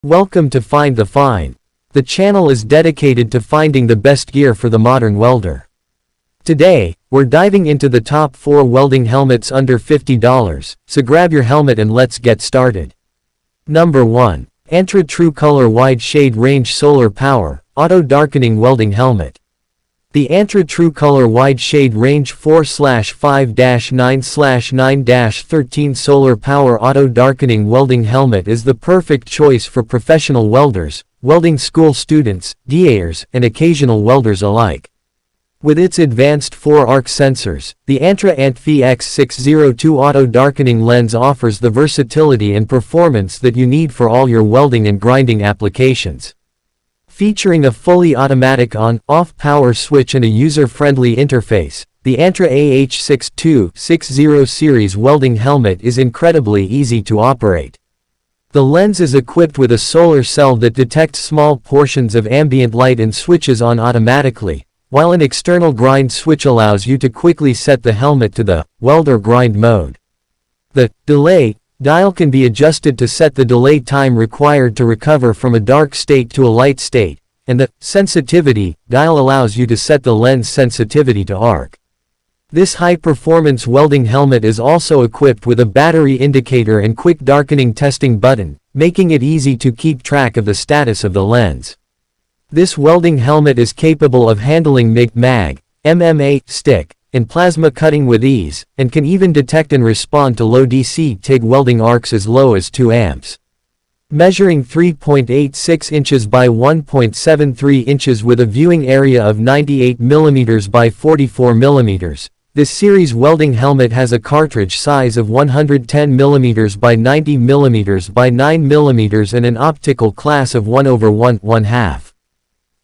Welcome to Find the Fine. The channel is dedicated to finding the best gear for the modern welder. Today, we're diving into the top 4 welding helmets under $50, so grab your helmet and let's get started. Number 1. Antra True Color Wide Shade Range Solar Power, Auto Darkening Welding Helmet. The Antra True Color Wide Shade Range 4/5-9/9-13 Solar Power Auto Darkening Welding Helmet is the perfect choice for professional welders, welding school students, DAers, and occasional welders alike. With its advanced 4-arc sensors, the Antra ANTV X602 Auto Darkening Lens offers the versatility and performance that you need for all your welding and grinding applications. Featuring a fully automatic on-off power switch and a user-friendly interface, the Antra AH6260 series welding helmet is incredibly easy to operate. The lens is equipped with a solar cell that detects small portions of ambient light and switches on automatically, while an external grind switch allows you to quickly set the helmet to the welder grind mode. The delay dial can be adjusted to set the delay time required to recover from a dark state to a light state, and the sensitivity dial allows you to set the lens sensitivity to arc. This high-performance welding helmet is also equipped with a battery indicator and quick darkening testing button, making it easy to keep track of the status of the lens. This welding helmet is capable of handling MIG, MAG, MMA, stick, and plasma cutting with ease, and can even detect and respond to low DC TIG welding arcs as low as 2 amps. Measuring 3.86 inches by 1.73 inches with a viewing area of 98 mm by 44 mm, this series welding helmet has a cartridge size of 110 mm by 90 mm by 9 mm and an optical class of 1/1/1/2.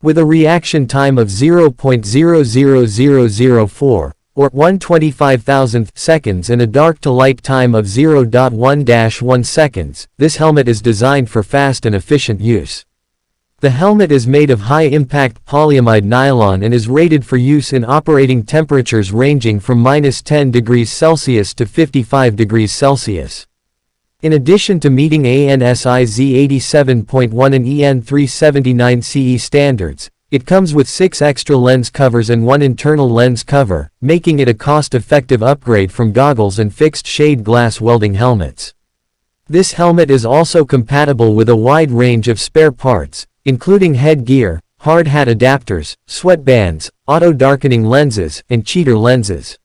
With a reaction time of 0.00004, or 1/25,000th seconds and a dark to light time of 0.1-1 seconds, this helmet is designed for fast and efficient use. The helmet is made of high-impact polyamide nylon and is rated for use in operating temperatures ranging from -10 degrees Celsius to 55 degrees Celsius. In addition to meeting ANSI Z87.1 and EN 379 CE standards, it comes with 6 extra lens covers and 1 internal lens cover, making it a cost-effective upgrade from goggles and fixed-shade glass welding helmets. This helmet is also compatible with a wide range of spare parts, including headgear, hard hat adapters, sweatbands, auto-darkening lenses, and cheater lenses.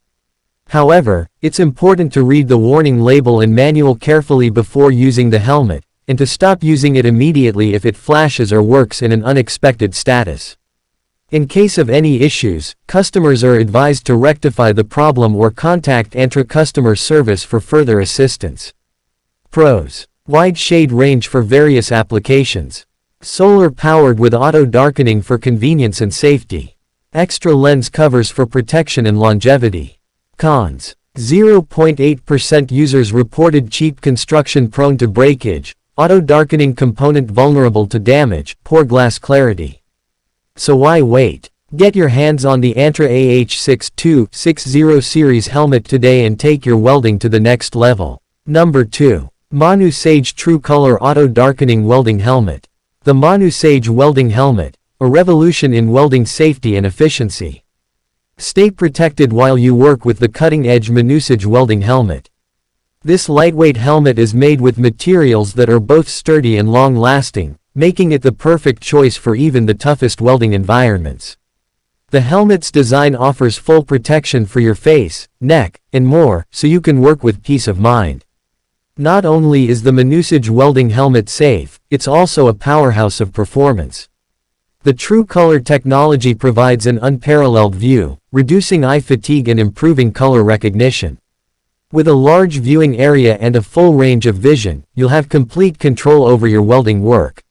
However, it's important to read the warning label and manual carefully before using the helmet, and to stop using it immediately if it flashes or works in an unexpected status. In case of any issues, customers are advised to rectify the problem or contact Antra customer service for further assistance. Pros: wide shade range for various applications. Solar powered with auto darkening for convenience and safety. Extra lens covers for protection and longevity. Cons: 0.8% users reported cheap construction prone to breakage, auto darkening component vulnerable to damage, poor glass clarity. So why wait? Get your hands on the Antra AH6260 series helmet today and take your welding to the next level. Number 2. MANUSAGE True Color Auto Darkening Welding Helmet. The MANUSAGE Welding Helmet, a revolution in welding safety and efficiency. Stay protected while you work with the cutting-edge MANUSAGE welding helmet. This lightweight helmet is made with materials that are both sturdy and long-lasting, making it the perfect choice for even the toughest welding environments. The helmet's design offers full protection for your face, neck, and more, so you can work with peace of mind. Not only is the MANUSAGE welding helmet safe, it's also a powerhouse of performance. The True Color technology provides an unparalleled view, reducing eye fatigue and improving color recognition. With a large viewing area and a full range of vision, you'll have complete control over your welding work.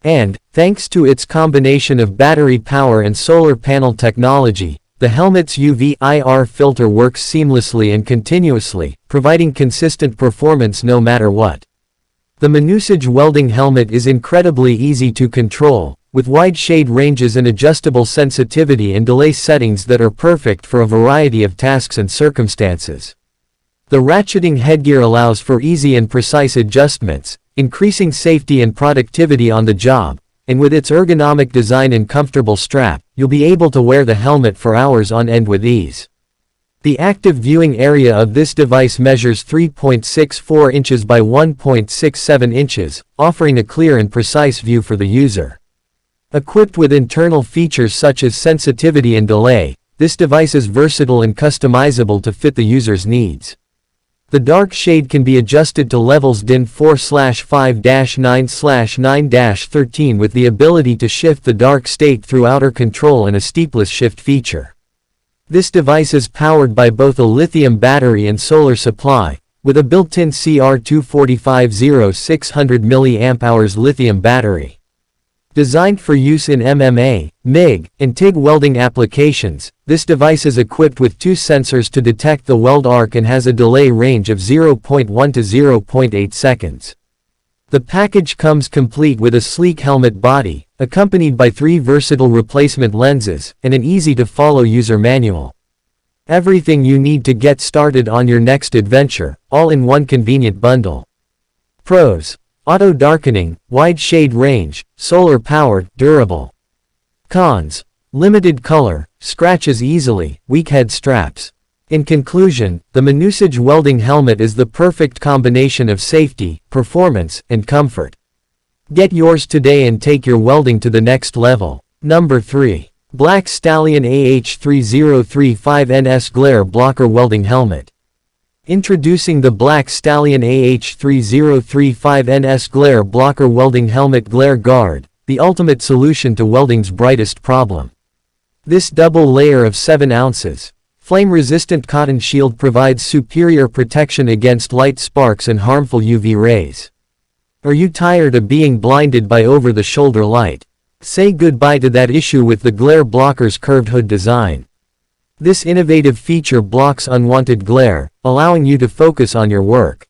And, thanks to its combination of battery power and solar panel technology, the helmet's UV-IR filter works seamlessly and continuously, providing consistent performance no matter what. The MANUSAGE welding helmet is incredibly easy to control, with wide shade ranges and adjustable sensitivity and delay settings that are perfect for a variety of tasks and circumstances. The ratcheting headgear allows for easy and precise adjustments, increasing safety and productivity on the job, and with its ergonomic design and comfortable strap, you'll be able to wear the helmet for hours on end with ease. The active viewing area of this device measures 3.64 inches by 1.67 inches, offering a clear and precise view for the user. Equipped with internal features such as sensitivity and delay, this device is versatile and customizable to fit the user's needs. The dark shade can be adjusted to levels DIN 4/5-9/9-13 with the ability to shift the dark state through outer control and a steepless shift feature. This device is powered by both a lithium battery and solar supply, with a built-in CR245 600 mAh lithium battery. Designed for use in MMA, MIG, and TIG welding applications, this device is equipped with 2 sensors to detect the weld arc and has a delay range of 0.1 to 0.8 seconds. The package comes complete with a sleek helmet body, accompanied by 3 versatile replacement lenses, and an easy-to-follow user manual. Everything you need to get started on your next adventure, all in one convenient bundle. Pros: auto darkening, wide shade range, solar powered, durable. Cons: limited color, scratches easily, weak head straps. In conclusion, the MANUSAGE welding helmet is the perfect combination of safety, performance, and comfort. Get yours today and take your welding to the next level. Number 3. Black Stallion AH3035NS Glare Blocker Welding Helmet. Introducing the Black Stallion AH3035NS Glare Blocker Welding Helmet Glare Guard, the ultimate solution to welding's brightest problem. This double layer of 7 ounces, flame-resistant cotton shield provides superior protection against light sparks and harmful UV rays. Are you tired of being blinded by over-the-shoulder light? Say goodbye to that issue with the Glare Blocker's curved hood design. This innovative feature blocks unwanted glare, allowing you to focus on your work.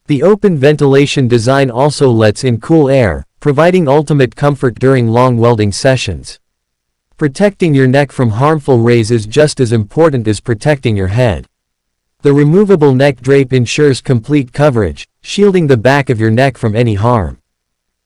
The open ventilation design also lets in cool air, providing ultimate comfort during long welding sessions. Protecting your neck from harmful rays is just as important as protecting your head. The removable neck drape ensures complete coverage, shielding the back of your neck from any harm.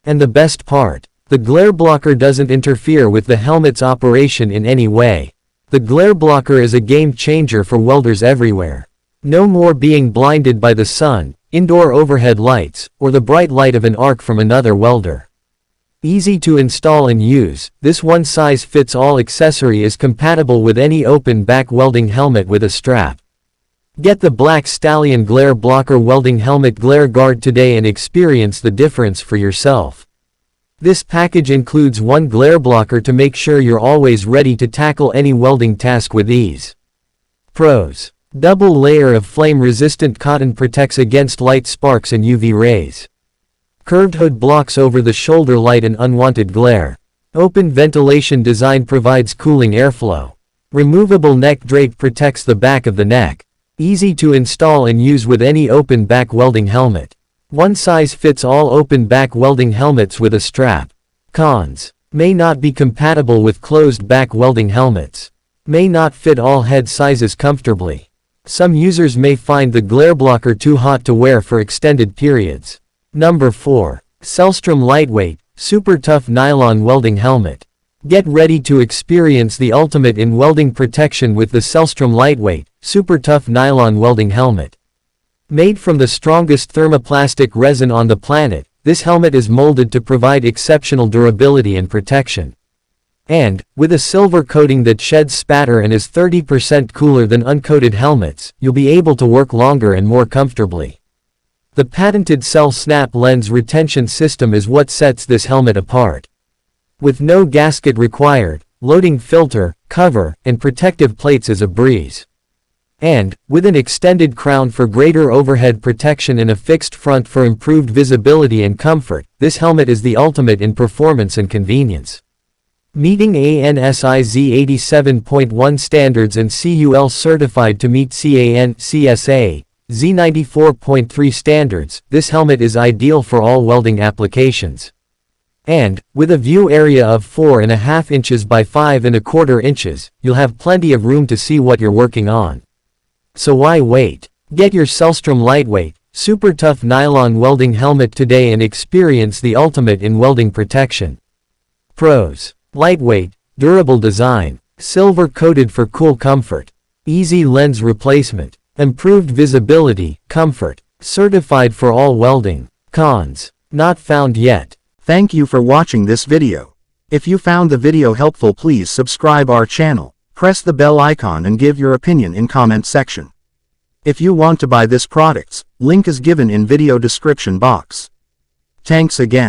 And the best part, the glare blocker doesn't interfere with the helmet's operation in any way. The glare blocker is a game changer for welders everywhere. No more being blinded by the sun, indoor overhead lights, or the bright light of an arc from another welder. Easy to install and use, this one-size-fits-all accessory is compatible with any open-back welding helmet with a strap. Get the Black Stallion Glare Blocker Welding Helmet Glare Guard today and experience the difference for yourself. This package includes one glare blocker to make sure you're always ready to tackle any welding task with ease. Pros: double layer of flame-resistant cotton protects against light sparks and UV rays. Curved hood blocks over-the-shoulder light and unwanted glare. Open ventilation design provides cooling airflow. Removable neck drape protects the back of the neck. Easy to install and use with any open-back welding helmet. One-size-fits-all open-back welding helmets with a strap. Cons: may not be compatible with closed-back welding helmets. May not fit all head sizes comfortably. Some users may find the glare blocker too hot to wear for extended periods. Number 4. Sellstrom Lightweight, Super Tough Nylon Welding Helmet. Get ready to experience the ultimate in welding protection with the Sellstrom Lightweight, Super Tough Nylon Welding Helmet. Made from the strongest thermoplastic resin on the planet, this helmet is molded to provide exceptional durability and protection. And, with a silver coating that sheds spatter and is 30% cooler than uncoated helmets, you'll be able to work longer and more comfortably. The patented Cell Snap lens retention system is what sets this helmet apart. With no gasket required, loading filter, cover, and protective plates is a breeze. And, with an extended crown for greater overhead protection and a fixed front for improved visibility and comfort, this helmet is the ultimate in performance and convenience. Meeting ANSI 87.1 standards and CUL certified to meet CAN/CSA Z94.3 standards, this helmet is ideal for all welding applications. And, with a view area of 4.5 inches by 5.25 inches, you'll have plenty of room to see what you're working on. So why wait? Get your Sellstrom Lightweight, Super tough nylon welding helmet today and experience the ultimate in welding protection. Pros: lightweight, durable design, silver coated for cool comfort, easy lens replacement, improved visibility, comfort, certified for all welding. Cons: not found yet. Thank you for watching this video. If you found the video helpful, please subscribe our channel, press the bell icon and give your opinion in comment section. If you want to buy this products, link is given in video description box. Thanks again.